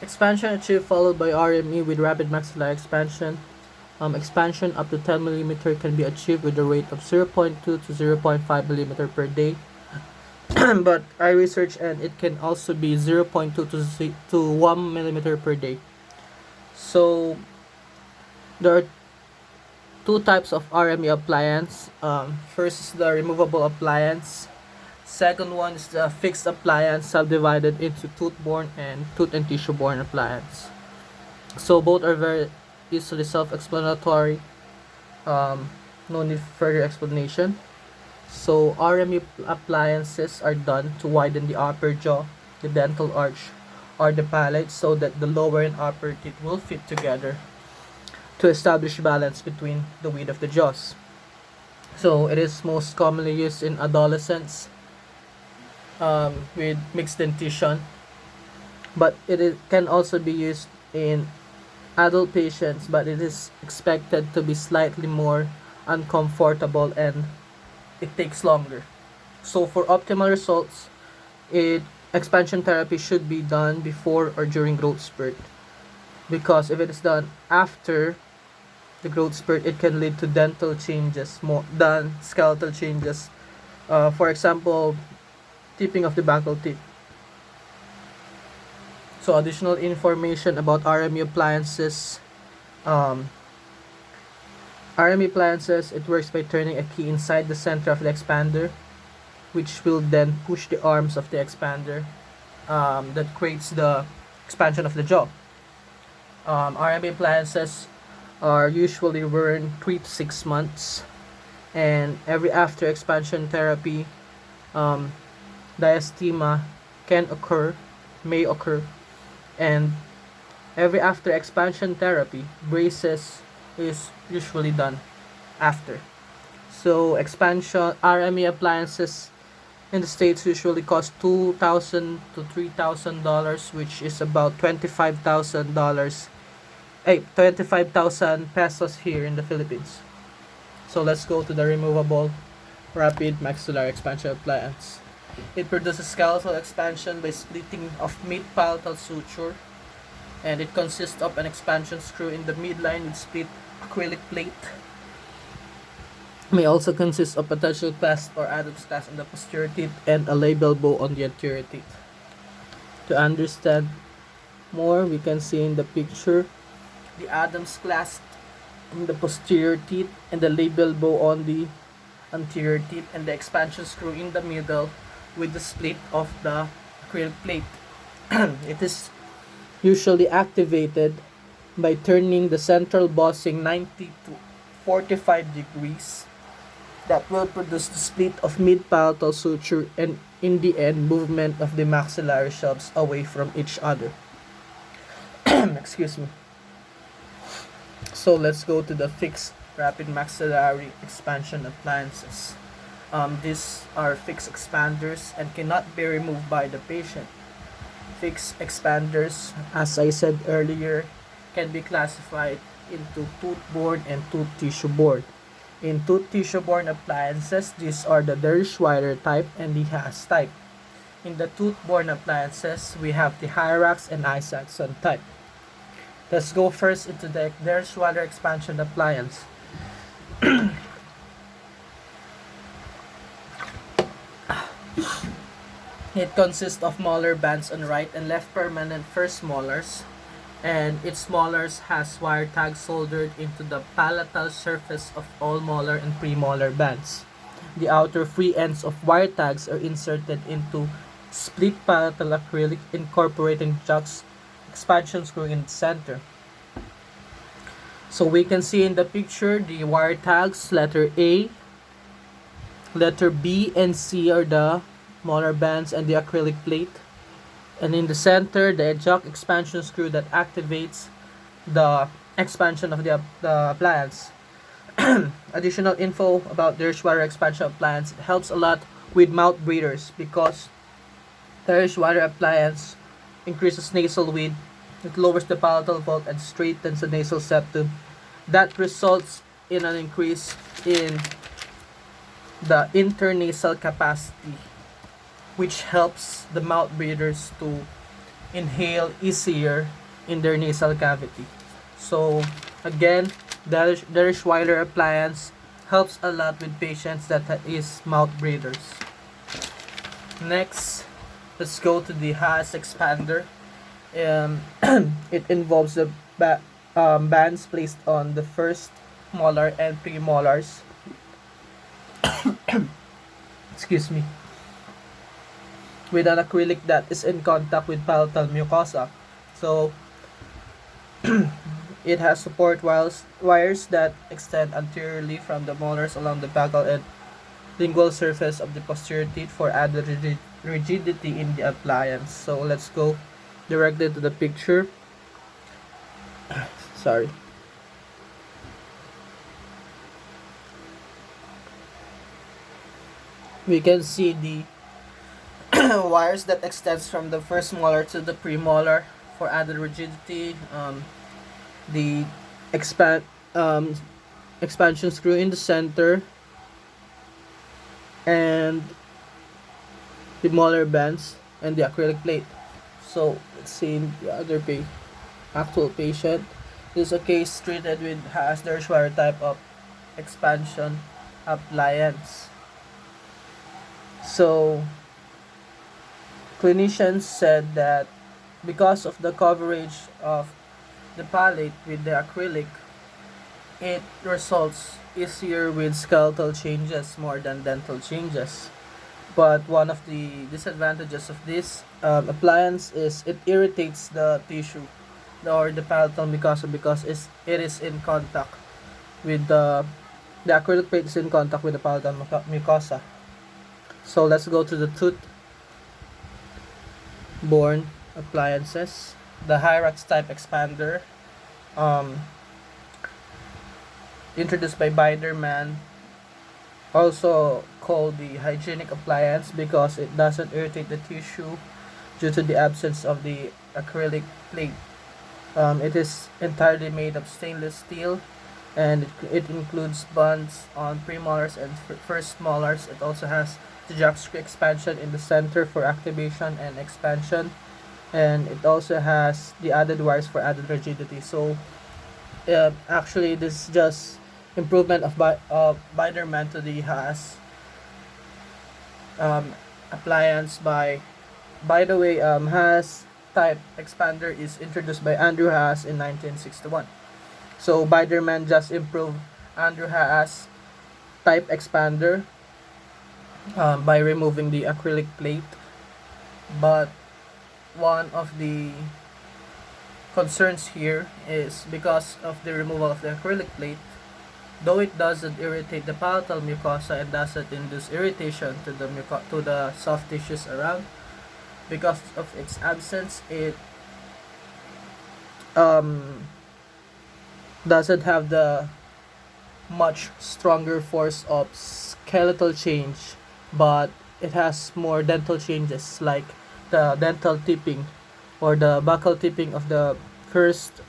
Expansion achieved followed by RME with rapid maxillary expansion. Expansion up to 10 mm can be achieved with a rate of 0.2 to 0.5 mm per day. But I researched and it can also be 0.2 to 1 millimeter per day. So there are two types of RME appliance. First is the removable appliance. Second one is the fixed appliance, subdivided into tooth-borne and tooth and tissue-borne appliance. So both are very easily self-explanatory. No need for further explanation. So RME appliances are done to widen the upper jaw, the dental arch, or the palate so that the lower and upper teeth will fit together to establish balance between the width of the jaws. So it is most commonly used in adolescents with mixed dentition, but can also be used in adult patients, but it is expected to be slightly more uncomfortable and it takes longer. So for optimal results, expansion therapy should be done before or during growth spurt, because if it is done after the growth spurt, it can lead to dental changes more than skeletal changes. For example, tipping of the buccal teeth. So additional information about RME appliances. RME appliances, it works by turning a key inside the center of the expander, which will then push the arms of the expander that creates the expansion of the jaw. RME appliances are usually worn 3 to 6 months, and every after expansion therapy, diastema may occur, and every after expansion therapy, braces is usually done after. So expansion RME appliances in the States usually cost $2,000 to $3,000, which is about $25,000, 25,000 pesos here in the Philippines. So let's go to the removable rapid maxillary expansion appliance. It produces skeletal expansion by splitting of mid-palatal suture, and it consists of an expansion screw in the midline with split acrylic plate. May also consist of potential clasp or Adam's clasp on the posterior teeth and a label bow on the anterior teeth. To understand more, we can see in the picture the Adam's clasp in the posterior teeth and the label bow on the anterior teeth, and the expansion screw in the middle with the split of the acrylic plate. It is usually activated by turning the central bossing 90 to 45 degrees. That will produce the split of mid-palatal suture and in the end movement of the maxillary shelves away from each other. Excuse me. So let's go to the fixed rapid maxillary expansion appliances. These are fixed expanders and cannot be removed by the patient. Fixed expanders, as I said earlier, can be classified into tooth-borne and tooth tissue-borne. In tooth tissue-borne appliances, these are the Derschweiler type and the Haas type. In the tooth-borne appliances, we have the Hyrax and Isaacson type. Let's go first into the Derschweiler expansion appliance. It consists of molar bands on right and left permanent first molars, and its molars has wire tags soldered into the palatal surface of all molar and premolar bands. The outer free ends of wire tags are inserted into split palatal acrylic incorporating Jack's expansion screw in the center. So we can see in the picture the wire tags, letter A, letter B and C are the molar bands and the acrylic plate. And in the center, the Jack expansion screw that activates the expansion of the appliance. Additional info about the Derschweiler expansion appliance. It helps a lot with mouth breathers because the Derschweiler appliance increases nasal width. It lowers the palatal vault and straightens the nasal septum. That results in an increase in the internasal capacity, which helps the mouth breathers to inhale easier in their nasal cavity. So again, the Schweiler appliance helps a lot with patients that is mouth breathers. Next, let's go to the Haas expander. It involves the bands placed on the first molar and premolars. Excuse me. With an acrylic that is in contact with palatal mucosa. So it has support wires that extend anteriorly from the molars along the buccal and lingual surface of the posterior teeth for added rigidity in the appliance. So let's go directly to the picture. Sorry. We can see the wires that extends from the first molar to the premolar for added rigidity. The expand expansion screw in the center, and the molar bands and the acrylic plate. So let's see the other actual patient. This is a case treated with Hasler-Schweier type of expansion appliance. So clinicians said that because of the coverage of the palate with the acrylic, it results easier with skeletal changes more than dental changes. But one of the disadvantages of this appliance is it irritates the tissue or the palatal mucosa because it is in contact with the acrylic plate is in contact with the palatal mucosa. So let's go to the tooth-borne appliances. The Hyrax type expander, introduced by Biderman, also called the hygienic appliance because it doesn't irritate the tissue due to the absence of the acrylic plate. It is entirely made of stainless steel, and it includes buds on premolars and first molars. It also has the jack screw expansion in the center for activation and expansion, and it also has the added wires for added rigidity. So actually this is just improvement of Biderman to the Haas appliance. By the way, Haas type expander is introduced by Andrew Haas in 1961. So Biderman just improved Andrew Haas type expander by removing the acrylic plate. But one of the concerns here is because of the removal of the acrylic plate, though it doesn't irritate the palatal mucosa and doesn't induce irritation to the soft tissues around, because of its absence, it doesn't have the much stronger force of skeletal change, but it has more dental changes like the dental tipping or the buccal tipping of the first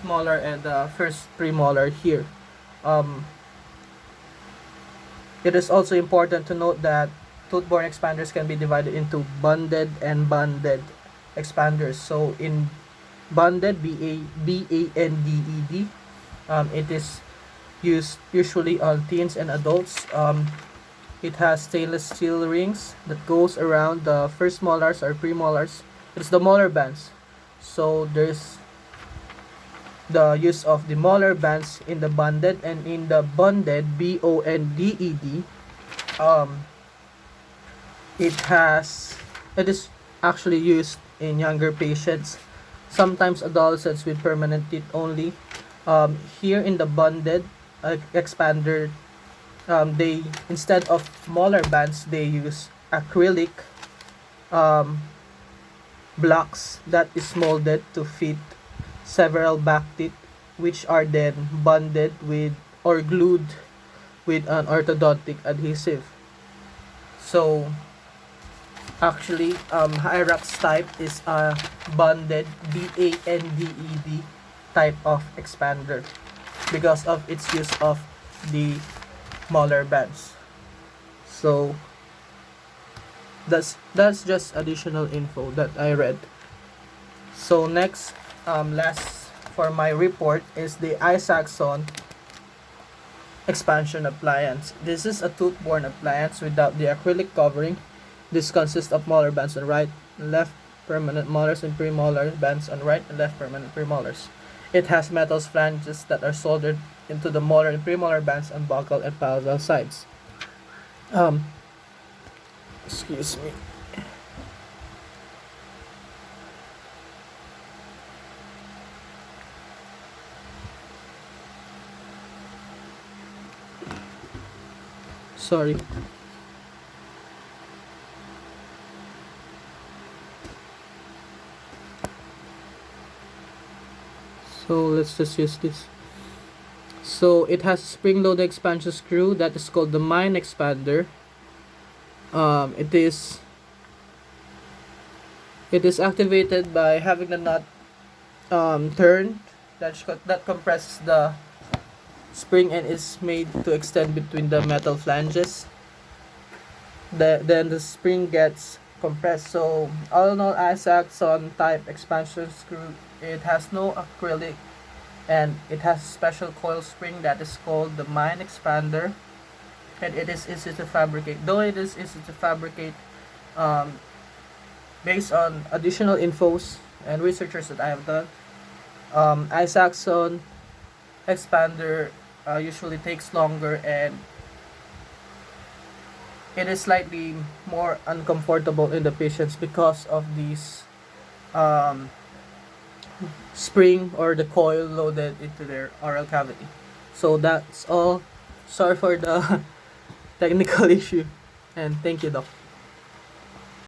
molar and the first premolar here. It is also important to note that tooth-borne expanders can be divided into bonded and banded expanders. So in bonded, BANDED, it is used usually on teens and adults. It has stainless steel rings that goes around the first molars or premolars. It's the molar bands. So there's the use of the molar bands in the bonded, and in the bonded, BONDED, it is actually used in younger patients, sometimes adolescents with permanent teeth only. Here in the bonded expander, they, instead of molar bands, they use acrylic blocks that is molded to fit several back teeth, which are then bonded with or glued with an orthodontic adhesive. So actually, Hyrax type is a bonded, BANDED type of expander because of its use of the molar bands. So That's just additional info that I read. So next, last for my report is the Isaacson expansion appliance. This is a tooth-borne appliance without the acrylic covering. This consists of molar bands on right and left permanent molars and premolar bands on right and left permanent premolars. It has metal flanges that are soldered into the molar and premolar bands on buccal and palatal sides. Excuse me. Sorry. So let's just use this. So it has a spring-loaded expansion screw that is called the mine expander. It is activated by having the nut turned that compresses the spring and is made to extend between the metal flanges. Then the spring gets compressed. So all in all, Isaacson type expansion screw, it has no acrylic and it has a special coil spring that is called the mine expander, and it is easy to fabricate. Though it is easy to fabricate, based on additional infos and researchers that I have done, Isaacson expander usually takes longer and it is slightly more uncomfortable in the patients because of these spring or the coil loaded into their oral cavity. So that's all. Sorry for the technical issue, and thank you, doc.